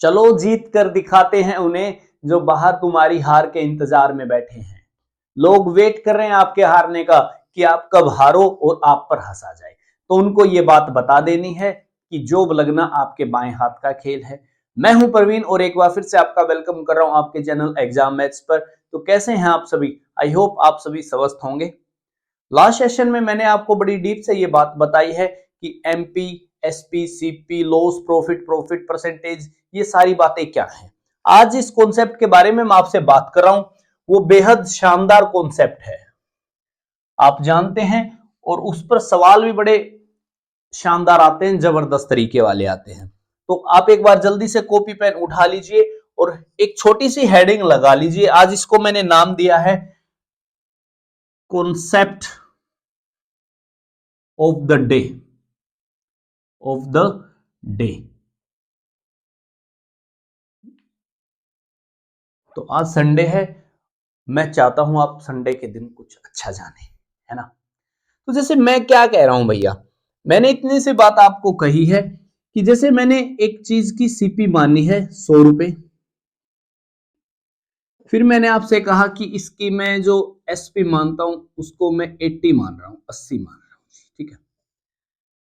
चलो जीत कर दिखाते हैं उन्हें जो बाहर तुम्हारी हार के इंतजार में बैठे हैं। लोग वेट कर रहे हैं आपके हारने का कि आप कब हारो और आप पर हंसा जाए। तो उनको ये बात बता देनी है कि जॉब लगना आपके बाएं हाथ का खेल है। मैं हूं प्रवीण और एक बार फिर से आपका वेलकम कर रहा हूं आपके चैनल एग्जाम मैथ्स पर। तो कैसे हैं आप सभी? आई होप आप सभी स्वस्थ होंगे। लास्ट सेशन में मैंने आपको बड़ी डीप से ये बात बताई है कि MP, SP, CP, loss, profit, profit percentage, ये सारी बातें क्या हैं। आज इस कॉन्सेप्ट के बारे में मैं आपसे बात कर रहा हूं, वो बेहद शानदार कॉन्सेप्ट है, आप जानते हैं, और उस पर सवाल भी बड़े शानदार आते हैं, जबरदस्त तरीके वाले आते हैं। तो आप एक बार जल्दी से कॉपी पेन उठा लीजिए और एक छोटी सी हेडिंग लगा लीजिए। आज इसको मैंने नाम दिया है concept of the day, of the day. तो आज संडे है, मैं चाहता हूं आप संडे के दिन कुछ अच्छा जाने, है ना। तो जैसे मैं क्या कह रहा हूं भैया, मैंने इतनी सी बात आपको कही है कि जैसे मैंने एक चीज की सीपी मानी है 100 रुपए, फिर मैंने आपसे कहा कि इसकी मैं जो एसपी मानता हूं उसको मैं 80 मान रहा हूं, 80 मान रहा हूं, ठीक है।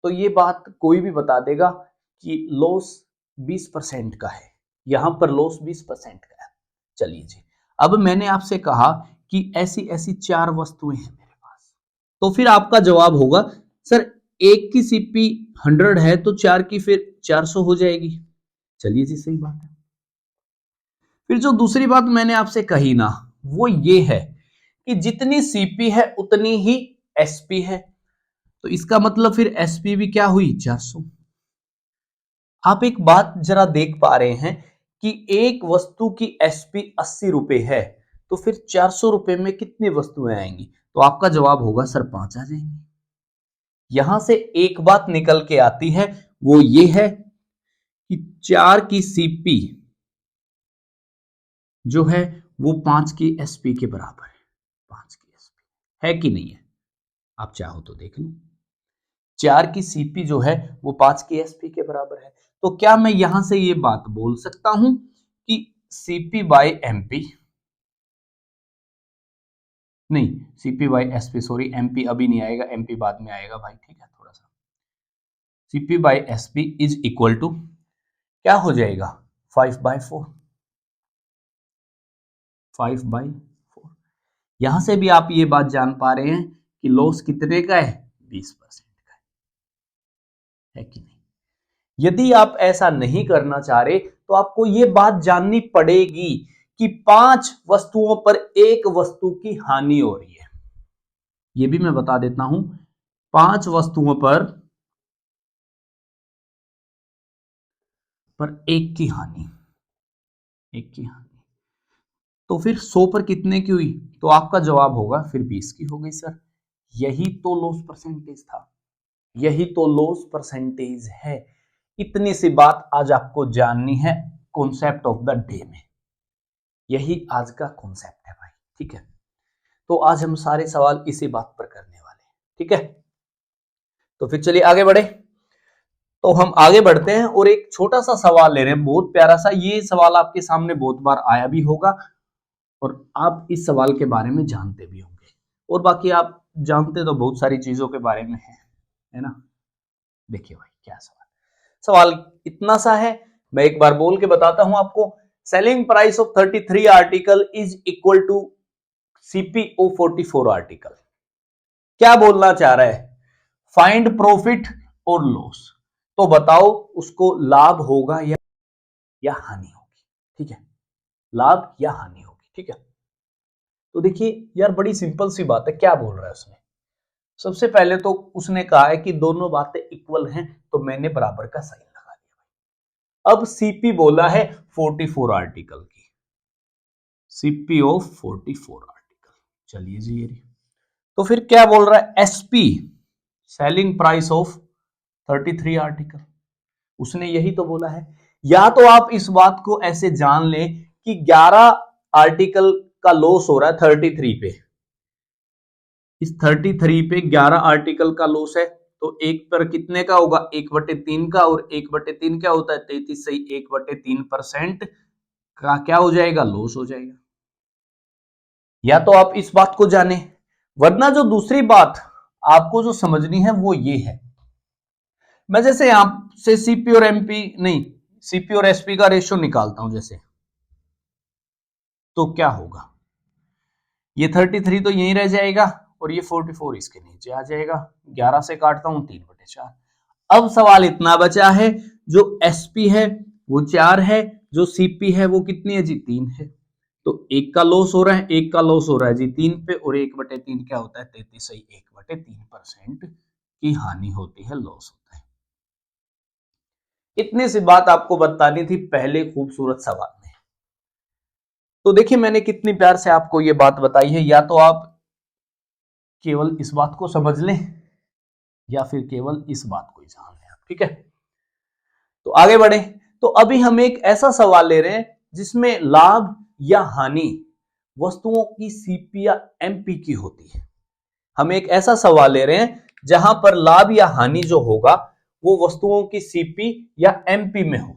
तो ये बात कोई भी बता देगा कि लॉस 20% का है, यहां पर लॉस 20% का है। चलिए जी, अब मैंने आपसे कहा कि ऐसी ऐसी 4 वस्तुएं हैं मेरे पास, तो फिर आपका जवाब होगा सर एक की सीपी 100 है तो 4 की फिर 400 हो जाएगी। चलिए जी, सही बात है। फिर जो दूसरी बात मैंने आपसे कही ना, वो ये है कि जितनी सीपी है उतनी ही एसपी है, तो इसका मतलब फिर एसपी भी क्या हुई, 400। आप एक बात जरा देख पा रहे हैं कि एक वस्तु की एसपी 80 रुपए है, तो फिर 400 रुपए में कितनी वस्तुएं आएंगी? तो आपका जवाब होगा सर 5 आ जाएंगी। यहां से एक बात निकल के आती है, वो ये है कि 4 की सीपी जो है वो 5 की एसपी के बराबर है। 5 की एसपी है कि नहीं है? आप चाहो तो देख लो। 4 की सीपी जो है वो 5 की एसपी के बराबर है। तो क्या मैं यहां से ये बात बोल सकता हूं कि सीपी बाय एमपी, नहीं CP by SP, sorry MP अभी नहीं आएगा, एमपी बाद में आएगा भाई, ठीक है थोड़ा सा। CP by SP is equal to क्या हो जाएगा, 5/4, 5/4। यहां से भी आप ये बात जान पा रहे हैं कि लॉस कितने का है, 20% का है कि नहीं। यदि आप ऐसा नहीं करना चाह रहे तो आपको यह बात जाननी पड़ेगी कि 5 वस्तुओं पर एक वस्तु की हानि हो रही है। यह भी मैं बता देता हूं, 5 वस्तुओं पर एक की हानि, एक की हानि। तो फिर 100 पर कितने की हुई? तो आपका जवाब होगा फिर 20 की हो गई सर। यही तो लॉस परसेंटेज था, यही तो लॉस परसेंटेज है। इतनी सी बात आज आपको जाननी है कॉन्सेप्ट ऑफ द डे में, यही आज का कॉन्सेप्ट है भाई, ठीक है। तो आज हम सारे सवाल इसी बात पर करने वाले हैं, ठीक है। तो फिर चलिए आगे बढ़े। तो हम आगे बढ़ते हैं और एक छोटा सा सवाल ले रहे हैं, बहुत प्यारा सा। ये सवाल आपके सामने बहुत बार आया भी होगा और आप इस सवाल के बारे में जानते भी होंगे, और बाकी आप जानते तो बहुत सारी चीजों के बारे में है ना। देखिए भाई क्या सवाल, सवाल इतना सा है, मैं एक बार बोल के बताता हूं आपको। Selling price of 33 article is equal to CP of 44 article. क्या बोलना चाह रहा है, फाइंड प्रॉफिट और लॉस। तो बताओ उसको लाभ होगा या हानि होगी, ठीक है, लाभ या हानि होगी, ठीक है। तो देखिए यार बड़ी सिंपल सी बात है, क्या बोल रहा है उसने। सबसे पहले तो उसने कहा है कि दोनों बातें इक्वल हैं, तो मैंने बराबर का साइन लगा दिया। अब सीपी बोला है 44 आर्टिकल की, सीपी ऑफ 44 आर्टिकल। चलिए जी, ये तो फिर क्या बोल रहा है, SP selling price of 33 article, उसने यही तो बोला है। या तो आप इस बात को ऐसे जान लें कि 11 आर्टिकल का लॉस हो रहा है 33 पे, इस 33 पे 11 आर्टिकल का लॉस है, तो 1 पर कितने का होगा, 1/3 का, और 1/3 क्या होता है, 33 सही 1/3% का क्या हो जाएगा, लॉस हो जाएगा। या तो आप इस बात को जाने, वरना जो दूसरी बात आपको जो समझनी है वो ये है, मैं जैसे यहां से सीपी और एमपी नहीं सीपी और एसपी का रेशियो निकालता हूं जैसे, तो क्या होगा, ये 33 तो यहीं रह जाएगा और ये 44 इसके नीचे आ जाएगा, 11 से काटता हूं 3/4। अब सवाल इतना बचा है, जो एसपी है वो 4 है, जो सीपी है वो कितनी है जी, 3 है। तो एक का लॉस हो रहा है, एक का लॉस हो रहा है जी 3 पे, और 1/3 क्या होता है, 33 सही 1/3% की हानि होती है, लॉस होता है। इतनी सी बात आपको बतानी थी पहले खूबसूरत सवाल में। तो देखिए मैंने कितनी प्यार से आपको ये बात बताई है, या तो आप केवल इस बात को समझ लें या फिर केवल इस बात को ही जान लें, ठीक है। तो आगे बढ़े, तो अभी हम एक ऐसा सवाल ले रहे हैं जिसमें लाभ या हानि वस्तुओं की सीपी या एमपी की होती है। हम एक ऐसा सवाल ले रहे हैं जहां पर लाभ या हानि जो होगा वो वस्तुओं की सीपी या एमपी में हो।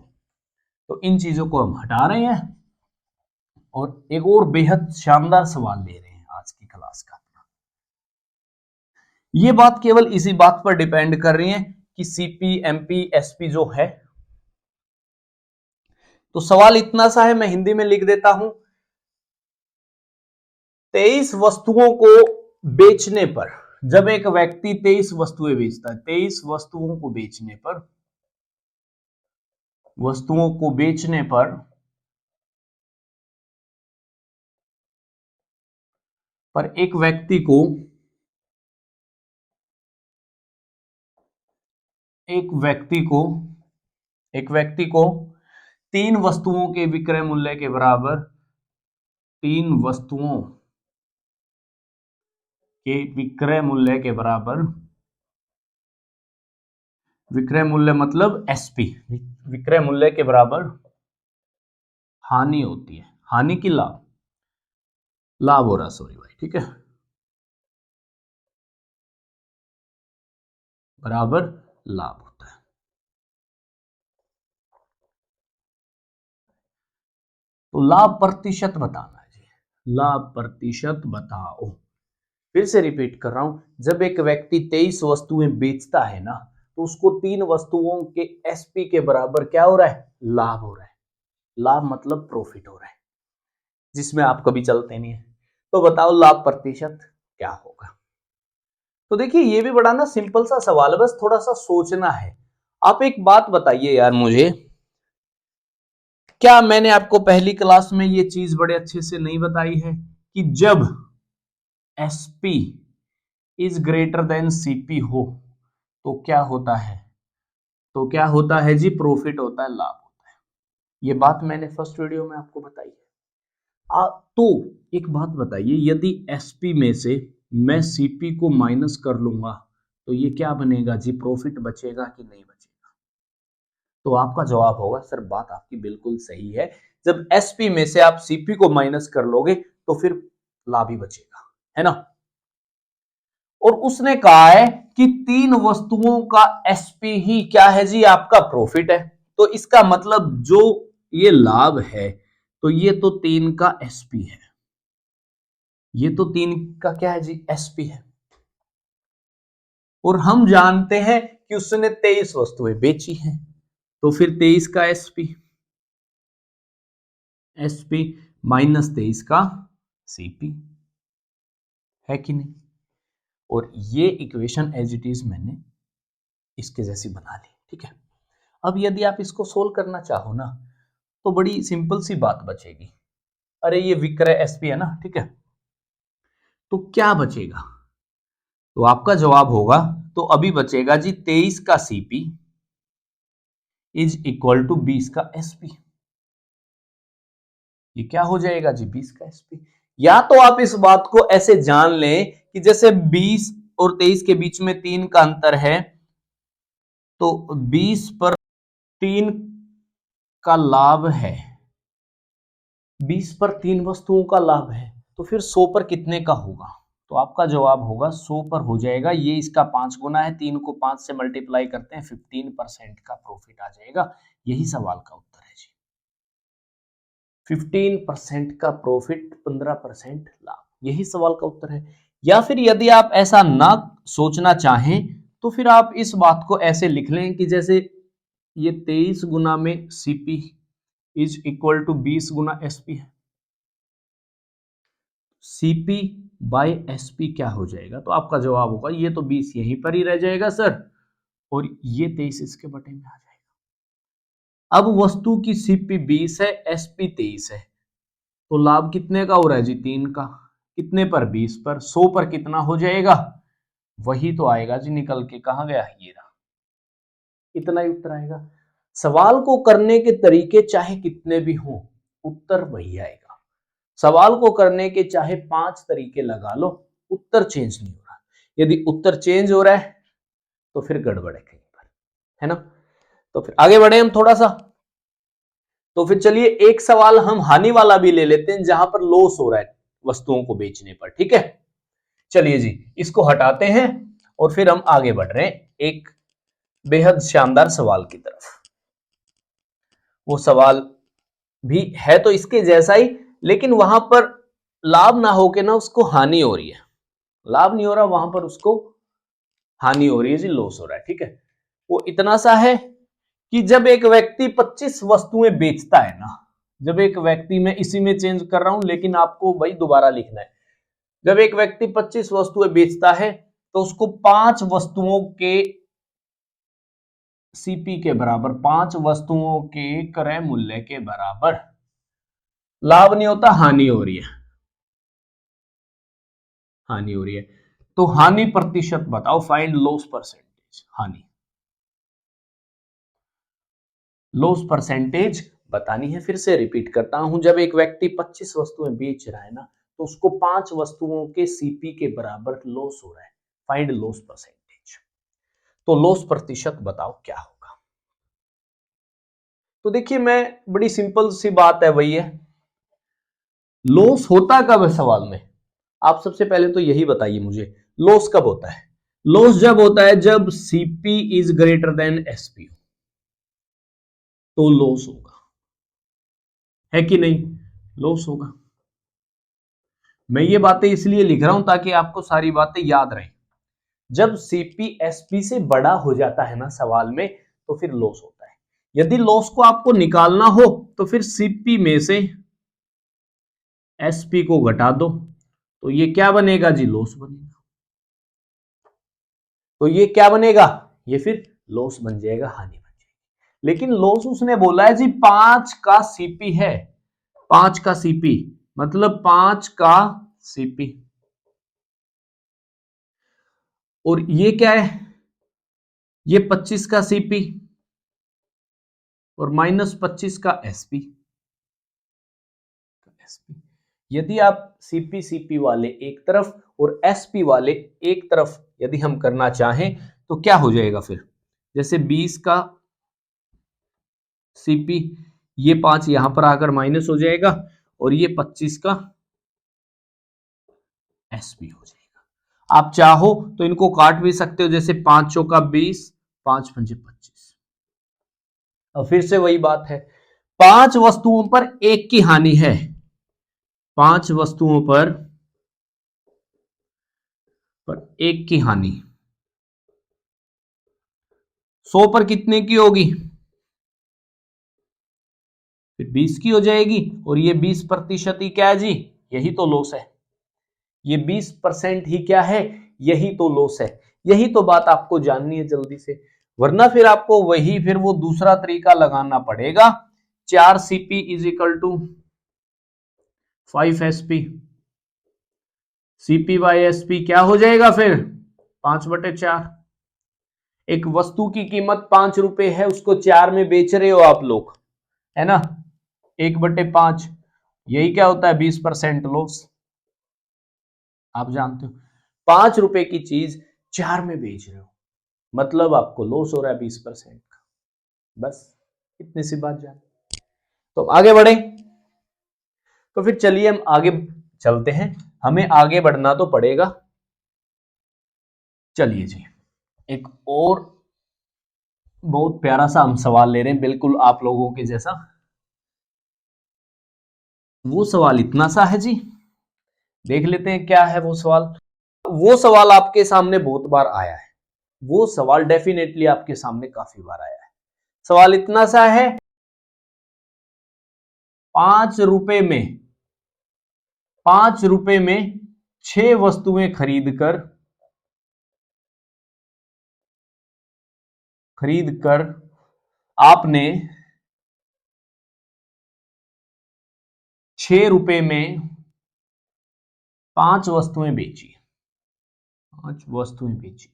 तो इन चीजों को हम हटा रहे हैं और एक और बेहद शानदार सवाल ले रहे हैं आज की क्लास का। ये बात केवल इसी बात पर डिपेंड कर रही है कि सीपी एमपी एसपी जो है। तो सवाल इतना सा है, मैं हिंदी में लिख देता हूं, 23 वस्तुओं को बेचने पर, जब एक व्यक्ति 23 वस्तुएं बेचता है, 23 वस्तुओं को बेचने पर, वस्तुओं को बेचने पर एक व्यक्ति को, एक व्यक्ति को एक व्यक्ति को 3 वस्तुओं के विक्रय मूल्य के बराबर, 3 वस्तुओं के विक्रय मूल्य के बराबर, विक्रय मूल्य मतलब एसपी, विक्रय मूल्य के बराबर हानि होती है, हानि की लाभ, लाभ हो रहा सॉरी भाई, ठीक है, बराबर लाभ होता है। तो लाभ प्रतिशत बताना है जी, लाभ प्रतिशत बताओ। फिर से रिपीट कर रहा हूं, जब एक व्यक्ति 23 वस्तुएं बेचता है ना, तो उसको 3 वस्तुओं के एसपी के बराबर क्या हो रहा है, लाभ हो रहा है। लाभ मतलब प्रॉफिट हो रहा है, जिसमें आप कभी चलते नहीं है। तो बताओ लाभ प्रतिशत क्या होगा। तो देखिए ये भी बड़ा ना सिंपल सा सवाल है, बस थोड़ा सा सोचना है। आप एक बात बताइए यार मुझे, क्या मैंने आपको पहली क्लास में ये चीज बड़े अच्छे से नहीं बताई है कि जब SP is greater than CP हो तो क्या होता है, तो क्या होता है जी, प्रॉफिट होता है, लाभ होता है। ये बात मैंने फर्स्ट वीडियो में आपको बताई है। तो एक बात बताइए, यदि एसपी में से मैं सीपी को माइनस कर लूंगा तो ये क्या बनेगा जी, प्रॉफिट बचेगा कि नहीं बचेगा। तो आपका जवाब होगा सर बात आपकी बिल्कुल सही है, जब एसपी में से आप सीपी को माइनस कर लोगे तो फिर लाभ ही बचेगा, है ना। और उसने कहा है कि 3 वस्तुओं का एसपी ही क्या है जी, आपका प्रॉफिट है। तो इसका मतलब जो ये लाभ है, तो ये तो 3 का एसपी है, ये तो 3 का क्या है जी, एसपी है। और हम जानते हैं कि उसने 23 वस्तुएं बेची हैं, तो फिर 23 का एसपी, एसपी माइनस 23 का सीपी, है कि नहीं। और ये इक्वेशन एज इट इज मैंने इसके जैसी बना ली, ठीक है। अब यदि आप इसको सोल्व करना चाहो ना, तो बड़ी सिंपल सी बात बचेगी। अरे ये विक्रय एसपी है ना, ठीक है, तो क्या बचेगा, तो आपका जवाब होगा, तो अभी बचेगा जी 23 का सीपी इज इक्वल टू 20 का एसपी। ये क्या हो जाएगा जी, 20 का एसपी। या तो आप इस बात को ऐसे जान लें कि जैसे 20 और 23 के बीच में 3 का अंतर है, तो 20 पर 3 का लाभ है, 20 पर 3 वस्तुओं का लाभ है, तो फिर 100 पर कितने का होगा, तो आपका जवाब होगा 100 पर हो जाएगा। ये इसका 5 गुना है, 3 को 5 से मल्टीप्लाई करते हैं 15% का प्रॉफिट आ जाएगा। यही सवाल का उत्तर है जी। 15% का प्रॉफिट, 15% लाभ, यही सवाल का उत्तर है। या फिर यदि आप ऐसा ना सोचना चाहें तो फिर आप इस बात को ऐसे लिख लें कि जैसे ये 23 गुना में सीपी इज इक्वल टू 20 गुना एसपी है। सीपी बाय एसपी क्या हो जाएगा, तो आपका जवाब होगा ये तो 20 यहीं पर ही रह जाएगा सर, और ये 23 इसके बटे में आ जाएगा। अब वस्तु की सीपी 20 है, एसपी 23 है, तो लाभ कितने का हो रहा है जी, 3 का। कितने पर, 20 पर। 100 पर कितना हो जाएगा, वही तो आएगा जी निकल के, कहां गया ये रहा, इतना ही उत्तर आएगा। सवाल को करने के तरीके चाहे कितने भी हों, उत्तर वही आएगा। सवाल को करने के चाहे 5 तरीके लगा लो, उत्तर चेंज नहीं हो रहा। यदि उत्तर चेंज हो रहा है तो फिर गड़बड़ है कहीं पर, है ना। तो फिर आगे बढ़े हम थोड़ा सा। तो फिर चलिए एक सवाल हम हानि वाला भी ले लेते हैं, जहां पर लॉस हो रहा है वस्तुओं को बेचने पर, ठीक है। चलिए जी, इसको हटाते हैं और फिर हम आगे बढ़ रहे हैं एक बेहद शानदार सवाल की तरफ। वो सवाल भी है तो इसके जैसा ही, लेकिन वहां पर लाभ ना होके ना उसको हानि हो रही है। लाभ नहीं हो रहा, वहां पर उसको हानि हो रही है जी, लॉस हो रहा है, ठीक है। वो इतना सा है कि जब एक व्यक्ति 25 वस्तुएं बेचता है ना, जब एक व्यक्ति, मैं इसी में चेंज कर रहा हूं लेकिन आपको वही दोबारा लिखना है। जब एक व्यक्ति 25 वस्तुएं बेचता है तो उसको 5 वस्तुओं के सीपी के बराबर, 5 वस्तुओं के क्रय मूल्य के बराबर लाभ नहीं होता, हानि हो रही है, हानि हो रही है। तो हानि प्रतिशत बताओ, फाइंड लॉस परसेंटेज। हानि लॉस परसेंटेज बतानी है, फिर से रिपीट करता हूं। जब एक व्यक्ति 25 वस्तुएं बेच रहा है ना, तो उसको 5 वस्तुओं के सीपी के बराबर लॉस हो रहा है। Find loss percentage. तो लॉस प्रतिशत बताओ क्या होगा। तो देखिए, मैं बड़ी सिंपल सी बात है, वही है, लॉस होता कब है सवाल में। आप सबसे पहले तो यही बताइए मुझे, लॉस कब होता है। लॉस जब होता है जब CP is greater than SP, तो लॉस होगा, है कि नहीं, लॉस होगा। मैं ये बातें इसलिए लिख रहा हूं ताकि आपको सारी बातें याद रहें। जब सीपी एसपी से बड़ा हो जाता है ना सवाल में, तो फिर लॉस होता है। यदि लॉस को आपको निकालना हो तो फिर सीपी में से एसपी को घटा दो, तो ये क्या बनेगा जी, लॉस बनेगा। तो ये क्या बनेगा, ये फिर लॉस बन जाएगा, हानि बन जाएगी। लेकिन लॉस उसने बोला है जी 5 का सीपी है, 5 का सीपी मतलब 5 का सीपी, और ये क्या है, ये 25 का सीपी और -25 का एसपी। यदि आप सीपी सीपी वाले एक तरफ और एसपी वाले एक तरफ यदि हम करना चाहें तो क्या हो जाएगा फिर, जैसे 20 का सीपी, ये 5 यहां पर आकर माइनस हो जाएगा और ये 25 का एसपी हो जाएगा। आप चाहो तो इनको काट भी सकते हो, जैसे 5 चौका 20, 5 पंजे 25। अब फिर से वही बात है, 5 वस्तुओं पर एक की हानि है, 5 वस्तुओं पर एक की हानि, 100 पर कितने की होगी, फिर 20 की हो जाएगी, और ये 20% ही क्या है जी, यही तो लॉस है। ये 20% ही क्या है, यही तो लॉस है। यही तो बात आपको जाननी है जल्दी से, वरना फिर आपको वही फिर वो दूसरा तरीका लगाना पड़ेगा। 4 CP is equal to 5 SP, CP by SP क्या हो जाएगा फिर 5/4। एक वस्तु की कीमत 5 रुपए है, उसको 4 में बेच रहे हो आप लोग, है ना, 1/5, यही क्या होता है, 20% लॉस। आप जानते हो 5 रुपए की चीज 4 में बेच रहे हो, मतलब आपको लॉस हो रहा है 20% का। बस इतनी सी बात जान। तो आगे बढ़े, तो फिर चलिए हम आगे चलते हैं। हमें आगे बढ़ना तो पड़ेगा। चलिए जी, एक और बहुत प्यारा सा हम सवाल ले रहे हैं, बिल्कुल आप लोगों के जैसा। वो सवाल इतना सा है जी, देख लेते हैं क्या है वो सवाल। वो सवाल आपके सामने बहुत बार आया है, वो सवाल डेफिनेटली आपके सामने काफी बार आया है। सवाल इतना सा है, 5 रुपए में 5 रुपए में 6 वस्तुएं खरीद कर आपने 6 रुपए में 5 वस्तुएं बेची। 5 वस्तुएं बेची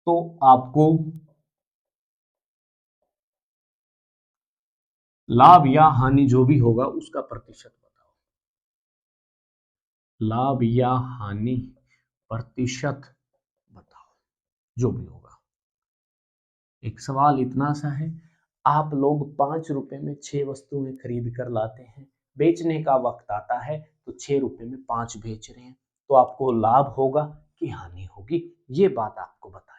तो आपको लाभ या हानि जो भी होगा उसका प्रतिशत बताओ। लाभ या हानि प्रतिशत बताओ, जो भी होगा। एक सवाल इतना सा है, आप लोग 5 रुपए में 6 वस्तुएं खरीद कर लाते हैं, बेचने का वक्त आता है तो 6 रुपए में 5 बेच रहे हैं, तो आपको लाभ होगा कि हानि होगी, ये बात आपको बतानी है।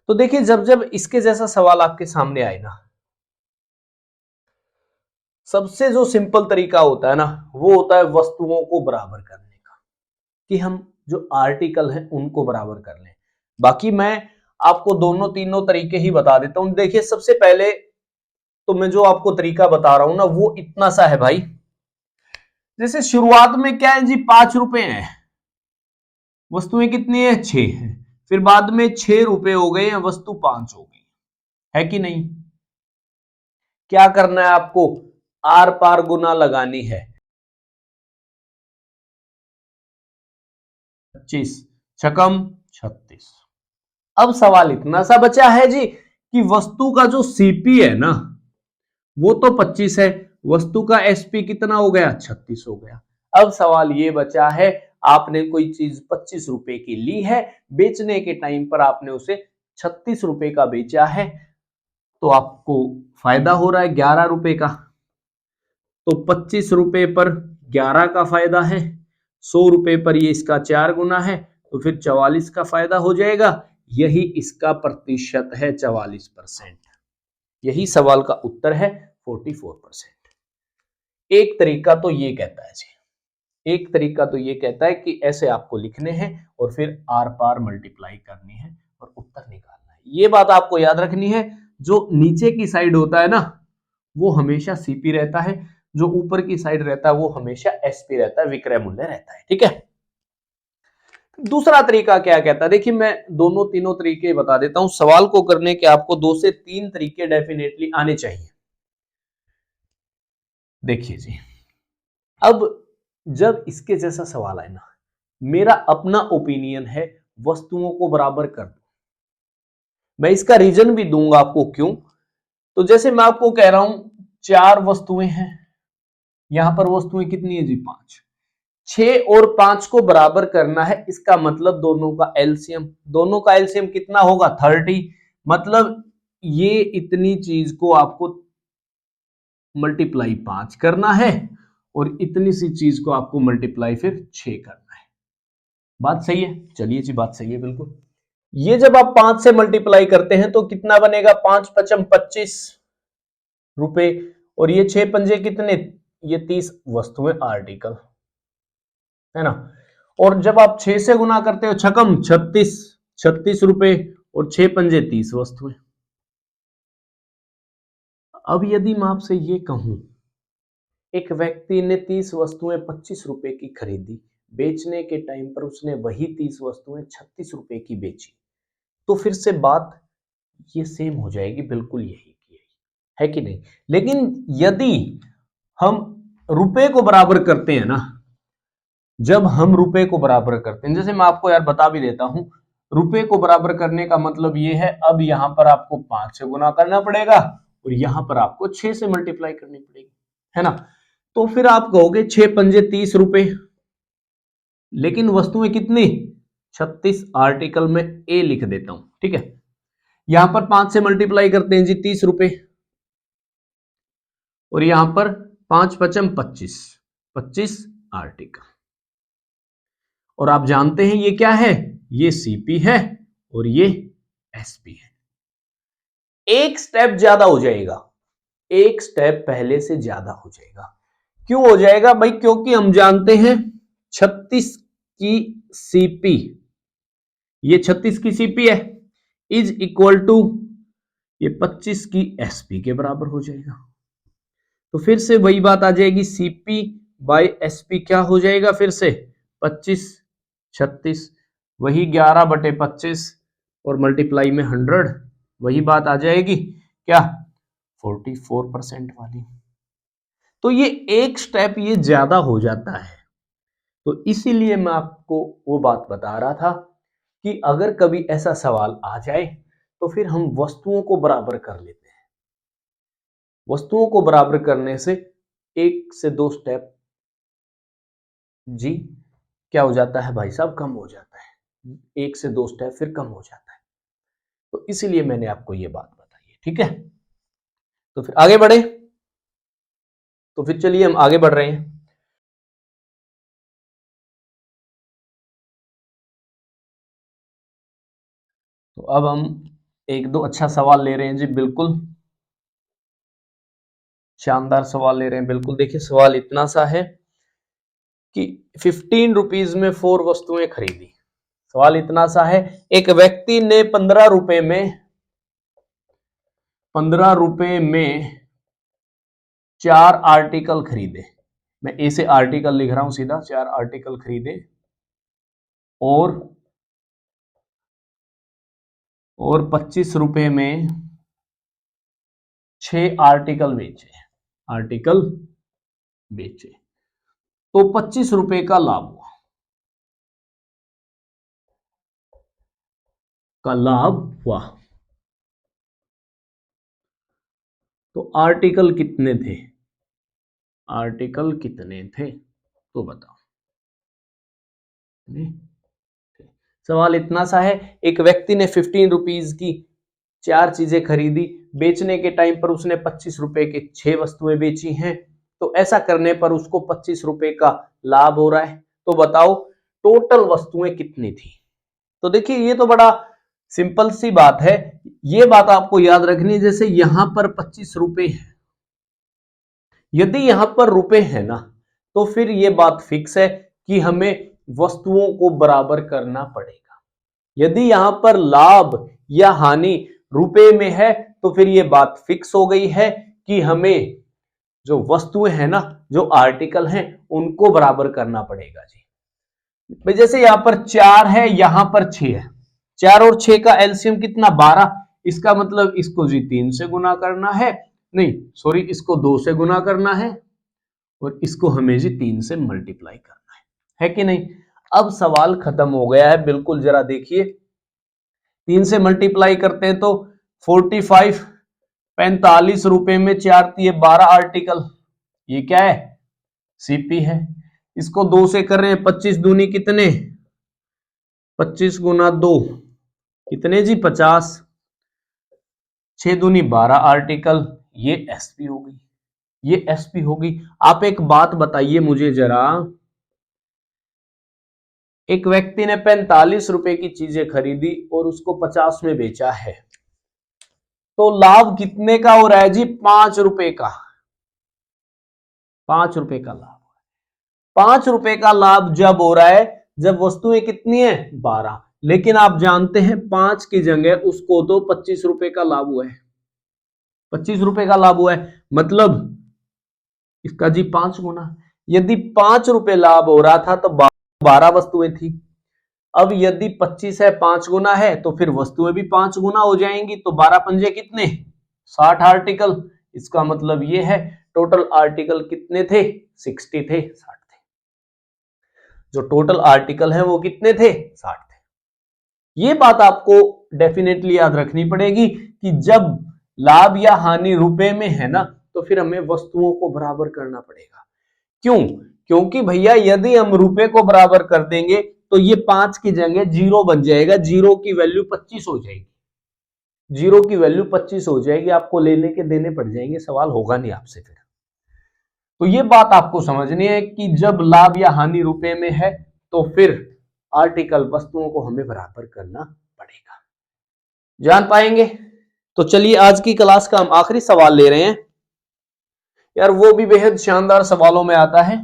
तो देखिए, जब जब इसके जैसा सवाल आपके सामने आए ना, सबसे जो सिंपल तरीका होता है ना, वो होता है वस्तुओं को बराबर करने का, कि हम जो आर्टिकल हैं उनको बराबर कर लें। बाकी मैं आपको दोनों तीनों तरीके ही बता देता हूं। देखिए, सबसे पहले तो मैं जो आपको तरीका बता रहा हूं ना, वो इतना सा है भाई। जैसे शुरुआत में क्या है जी, 5 रुपए हैं, वस्तुएं कितनी है, 6 है, फिर बाद में 6 रुपए हो गए हैं, वस्तु 5 हो गई है कि नहीं। क्या करना है आपको, आर पार गुना लगानी है। 25 छकम 36। अब सवाल इतना सा बचा है जी कि वस्तु का जो सीपी है ना, वो तो 25 है, वस्तु का एसपी कितना हो गया, 36 हो गया। अब सवाल ये बचा है, आपने कोई चीज 25 रुपए की ली है, बेचने के टाइम पर आपने उसे 36 रुपए का बेचा है, तो आपको फायदा हो रहा है 11 रुपए का। तो 25 रुपए पर 11 का फायदा है, 100 रुपए पर ये इसका 4 गुना है, तो फिर 44 का फायदा हो जाएगा। यही इसका प्रतिशत है, 44%। यही सवाल का उत्तर है, 44%। एक तरीका तो ये कहता है जी, एक तरीका तो ये कहता है कि ऐसे आपको लिखने हैं और फिर आर पार मल्टीप्लाई करनी है और उत्तर निकालना है। ये बात आपको याद रखनी है, जो नीचे की साइड होता है ना, वो हमेशा सीपी रहता है, जो ऊपर की साइड रहता है वो हमेशा एसपी रहता है, विक्रय मूल्य रहता है। ठीक है। दूसरा तरीका क्या कहता है, देखिए मैं दोनों तीनों तरीके बता देता हूं। सवाल को करने के आपको 2 से 3 तरीके डेफिनेटली आने चाहिए। देखिए जी, अब जब इसके जैसा सवाल आए ना, मेरा अपना ओपिनियन है, वस्तुओं को बराबर कर दो। मैं इसका रीजन भी दूंगा आपको क्यों। तो जैसे मैं आपको कह रहा हूं 4 वस्तुएं हैं, यहां पर वस्तुएं कितनी है जी, 5। 6 और 5 को बराबर करना है, इसका मतलब दोनों का एलसीएम। दोनों का एलसीएम कितना होगा, 30। मतलब ये इतनी चीज को आपको मल्टीप्लाई 5 करना है और इतनी सी चीज को आपको मल्टीप्लाई फिर 6 करना है। बात सही है, चलिए जी, बात सही है बिल्कुल। ये जब आप 5 से मल्टीप्लाई करते हैं तो कितना बनेगा, 5 पचम 25 रुपए, और ये 6 पंजे कितने, ये 30 वस्तुएं आर्टिकल है ना। और जब आप 6 से गुना करते हो, छकम 36, 36 रुपए, और 6 पंजे 30 वस्तुएं। अब यदि मैं आपसे ये कहूं, एक व्यक्ति ने 30 वस्तुएं 25 रुपए की खरीदी, बेचने के टाइम पर उसने वही 30 वस्तुएं 36 रुपए की बेची, तो फिर से बात ये सेम हो जाएगी, बिल्कुल यही की यही है कि नहीं। लेकिन यदि हम रुपए को बराबर करते हैं ना, जब हम रुपए को बराबर करते हैं, जैसे मैं आपको यार बता भी देता हूं, रुपए को बराबर करने का मतलब ये है, अब यहां पर आपको 5 से गुना करना पड़ेगा और यहां पर आपको 6 से मल्टीप्लाई करनी पड़ेगी, है ना। तो फिर आप कहोगे 6 पंजे 30 रुपए, लेकिन वस्तुएं कितनी, 36। आर्टिकल में ए लिख देता हूं, ठीक है। यहां पर 5 से मल्टीप्लाई करते हैं जी, 30 रुपए, और यहां पर 5×5 = 25 आर्टिकल। और आप जानते हैं ये क्या है, ये सीपी है और ये एसपी है। एक स्टेप ज्यादा हो जाएगा, एक स्टेप पहले से ज्यादा हो जाएगा। क्यों हो जाएगा भाई? क्योंकि हम जानते हैं 36 की सीपी, ये 36 की सीपी है, इज इक्वल टू ये 25 की एसपी के बराबर हो जाएगा। तो फिर से वही बात आ जाएगी, सीपी बाई एसपी क्या हो जाएगा फिर से 25, 36, वही 11/25 और मल्टीप्लाई में 100, वही बात आ जाएगी क्या 44% वाली। तो ये एक स्टेप ये ज्यादा हो जाता है। तो इसीलिए मैं आपको वो बात बता रहा था कि अगर कभी ऐसा सवाल आ जाए तो फिर हम वस्तुओं को बराबर कर लेते हैं। वस्तुओं को बराबर करने से 1 से 2 स्टेप जी क्या हो जाता है भाई साहब, कम हो जाता है। 1 से 2 स्टेप फिर कम हो जाता है। तो इसीलिए मैंने आपको ये बात बताई है, ठीक है। तो फिर आगे बढ़े, तो फिर चलिए हम आगे बढ़ रहे हैं। तो अब हम 1-2 अच्छा सवाल ले रहे हैं जी, बिल्कुल शानदार सवाल ले रहे हैं। बिल्कुल देखिए, सवाल इतना सा है कि 15 रुपीज में 4 वस्तुएं खरीदी। सवाल इतना सा है, एक व्यक्ति ने 15 रुपए में 4 आर्टिकल खरीदे। मैं ए से आर्टिकल लिख रहा हूं सीधा, 4 आर्टिकल खरीदे और 25 रुपए में 6 आर्टिकल बेचे। आर्टिकल बेचे तो 25 रुपए का लाभ हुआ। तो आर्टिकल कितने थे? आर्टिकल कितने थे तो बताओ। सवाल इतना सा है, एक व्यक्ति ने 15 रुपीज की 4 चीजें खरीदी, बेचने के टाइम पर उसने 25 रुपए के 6 वस्तुएं बेची हैं। तो ऐसा करने पर उसको 25 रुपए का लाभ हो रहा है। तो बताओ टोटल वस्तुएं कितनी थी? तो देखिए ये तो बड़ा सिंपल सी बात है। ये बात आपको याद रखनी है, जैसे यहां पर 25 रुपए है, यदि यहां पर रुपए है ना, तो फिर ये बात फिक्स है कि हमें वस्तुओं को बराबर करना पड़ेगा। यदि यहां पर लाभ या हानि रुपए में है तो फिर ये बात फिक्स हो गई है कि हमें जो वस्तुएं हैं ना, जो आर्टिकल हैं, उनको बराबर करना पड़ेगा जी। जैसे यहां पर 4 है, यहां पर 6 है, 4 और 6 का एलसीएम कितना 12। इसका मतलब इसको जी 3 से गुना करना है, नहीं सॉरी, इसको 2 से गुना करना है और इसको हमें जी 3 से मल्टीप्लाई करना है कि नहीं। अब सवाल खत्म हो गया है, बिल्कुल जरा देखिए। 3 से मल्टीप्लाई करते हैं तो 45, 45 रुपए में 4 × 12 आर्टिकल, ये क्या है सीपी है। इसको 2 से कर रहे हैं, 25 दूनी कितने, 25 × 2 कितने जी 50, 6 दूनी 12 आर्टिकल, ये एसपी हो गई, ये एसपी होगी। आप एक बात बताइए मुझे जरा, एक व्यक्ति ने 45 रुपए की चीजें खरीदी और उसको 50 में बेचा है, तो लाभ कितने का हो रहा है जी 5 रुपए का। 5 रुपए का लाभ, 5 रुपए का लाभ जब हो रहा है जब वस्तुएं कितनी है 12। लेकिन आप जानते हैं 5 की जगह उसको तो 25 रुपए का लाभ हुआ है, 25 रुपए का लाभ हुआ है, मतलब इसका जी 5 गुना। यदि 5 रुपए लाभ हो रहा था तो 12 वस्तुएं थी। अब यदि 25 है 5 गुना है तो फिर वस्तुएं भी 5 गुना हो जाएंगी। तो 12 पंजे कितने 60 आर्टिकल। इसका मतलब ये है टोटल आर्टिकल कितने थे 60 थे, 60 थे। जो टोटल आर्टिकल है वो कितने थे 60 थे। ये बात आपको डेफिनेटली याद रखनी पड़ेगी कि जब लाभ या हानि रुपए में है ना, तो फिर हमें वस्तुओं को बराबर करना पड़ेगा। क्यों? क्योंकि भैया यदि हम रुपए को बराबर कर देंगे तो ये 5 की जगह 0 बन जाएगा, 0 की वैल्यू 25 हो जाएगी, 0 की वैल्यू 25 हो जाएगी। आपको लेने के देने पड़ जाएंगे, सवाल होगा नहीं आपसे फिर। तो ये बात आपको समझनी है कि जब लाभ या हानि रुपए में है तो फिर आर्टिकल वस्तुओं को हमें बराबर करना पड़ेगा। जान पाएंगे? तो चलिए आज की क्लास का हम आखिरी सवाल ले रहे हैं यार, वो भी बेहद शानदार सवालों में आता है,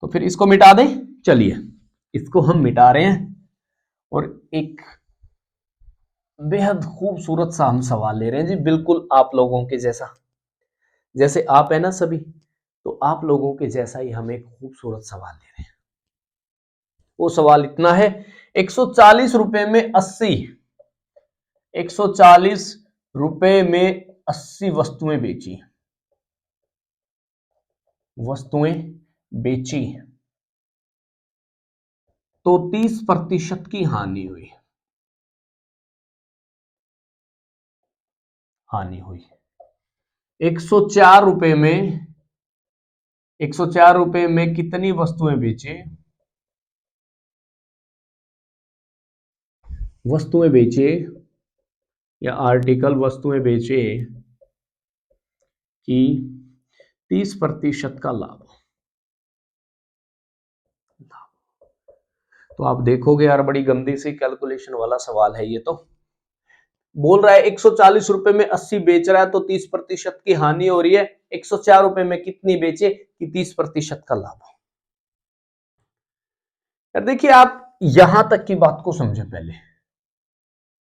तो फिर इसको मिटा दें। चलिए इसको हम मिटा रहे हैं और एक बेहद खूबसूरत सा हम सवाल ले रहे हैं जी, बिल्कुल आप लोगों के जैसा। जैसे आप है ना सभी, तो आप लोगों के जैसा ही हम एक खूबसूरत सवाल ले रहे हैं। वो सवाल इतना है, 140 रुपए में 80, 140 रुपए में 80 वस्तुएं बेची, वस्तुएं बेची तो 30% की हानि हुई, हानि हुई। 104 रुपए में 104 रुपए में कितनी वस्तुएं बेचे, वस्तुएं बेचे या आर्टिकल वस्तुएं बेचे कि 30% का लाभ। तो आप देखोगे यार, बड़ी गंदी सी कैलकुलेशन वाला सवाल है ये। तो बोल रहा है 140 रुपए में 80 बेच रहा है तो 30% की हानि हो रही है। 104 रुपए में कितनी बेचे कि 30% का लाभ। यार देखिए, आप यहां तक की बात को समझे पहले,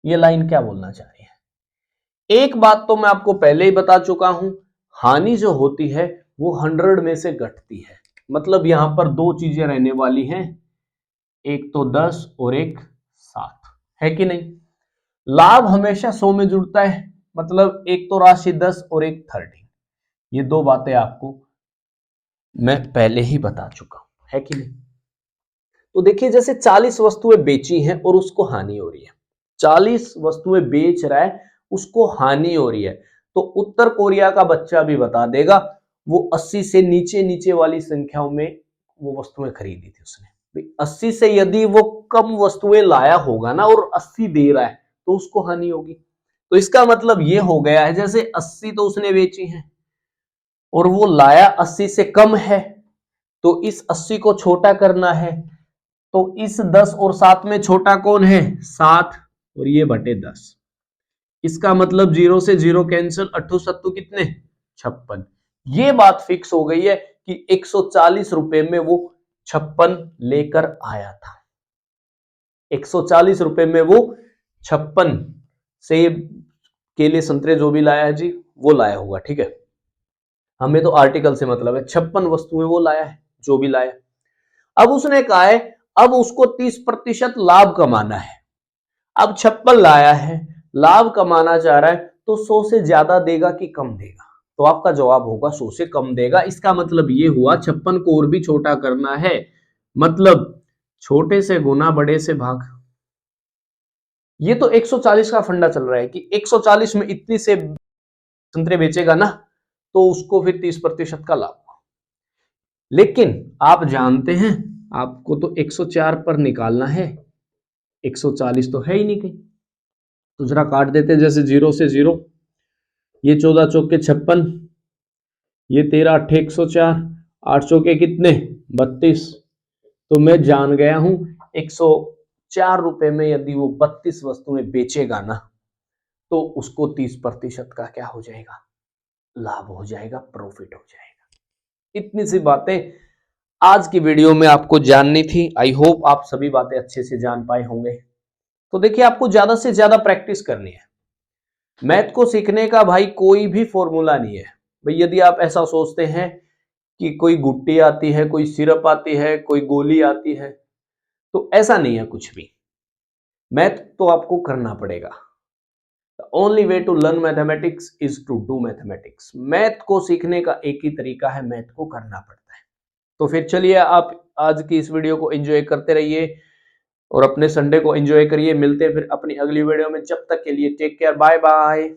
ये लाइन क्या बोलना चाह रही है। एक बात तो मैं आपको पहले ही बता चुका हूं, हानि जो होती है वो 100 में से घटती है। मतलब यहां पर दो चीजें रहने वाली हैं, एक तो 10 और एक 7, है कि नहीं। लाभ हमेशा 100 में जुड़ता है, मतलब एक तो राशि 10 और एक 13। ये दो बातें आपको मैं पहले ही बता चुका हूं, है कि नहीं। तो देखिए, जैसे 40 वस्तुएं बेची हैं और उसको हानि हो रही है, 40 वस्तुएं बेच रहा है, उसको हानि हो रही है, तो उत्तर कोरिया का बच्चा भी बता देगा वो 80 से नीचे नीचे वाली संख्याओं में वो वस्तुएं खरीदी थी उसने। 80 से यदि वो कम वस्तुएं लाया होगा ना और 80 दे रहा है तो उसको हानि होगी। तो इसका मतलब ये हो गया है, जैसे 80 तो उसने बेची है और वो लाया 80 से कम है, तो इस 80 को छोटा करना है, तो इस 10 और 7 में छोटा कौन है, 7, और ये बटे 10। इसका मतलब 0 से 0 कैंसिल, 8 7 कितने, 56। ये बात फिक्स हो गई है कि 140 रुपए में वो 56 लेकर आया था। 140 रुपए में वो 56 सेब, केले, संतरे जो भी लाया है जी, वो लाया होगा, ठीक है। हमें तो आर्टिकल से मतलब है, 56 वस्तुएं वो लाया है, जो भी लाया। अब उसने कहा है अब उसको 30% लाभ कमाना है। अब 56 लाया है, लाभ कमाना चाह रहा है, तो 100 से ज्यादा देगा कि कम देगा। तो आपका जवाब होगा 100 से कम देगा। इसका मतलब ये हुआ 56 को और भी छोटा करना है, मतलब छोटे से गुना बड़े से भाग। ये तो 140 का फंडा चल रहा है कि 140 में इतनी से संतरे बेचेगा ना, तो उसको फिर 30% का लाभ। लेकिन आप जानते हैं आपको तो 104 पर निकालना है, 140 तो है ही नहीं कहीं। तो जरा काट देते हैं, जैसे 0 से 0, ये 14 चौके 56, ये 13 8 104, 8 चौके कितने 32। तो मैं जान गया हूं 104 रुपए में यदि वो 32 वस्तुएं बेचेगा ना, तो उसको 30% का क्या हो जाएगा, लाभ हो जाएगा, प्रॉफिट हो जाएगा। इतनी सी बातें आज की वीडियो में आपको जाननी थी। आई होप आप सभी बातें अच्छे से जान पाए होंगे। तो देखिए, आपको ज्यादा से ज्यादा प्रैक्टिस करनी है। मैथ को सीखने का भाई कोई भी फॉर्मूला नहीं है भाई। यदि आप ऐसा सोचते हैं कि कोई गुट्टी आती है, कोई सिरप आती है, कोई गोली आती है, तो ऐसा नहीं है कुछ भी। मैथ तो आपको करना पड़ेगा। The only way to learn mathematics is to do mathematics. Math को सीखने का एक ही तरीका है, मैथ को करना पड़ता है। तो फिर चलिए, आप आज की इस वीडियो को एंजॉय करते रहिए और अपने संडे को एंजॉय करिए। मिलते हैं फिर अपनी अगली वीडियो में। जब तक के लिए टेक केयर, बाय बाय।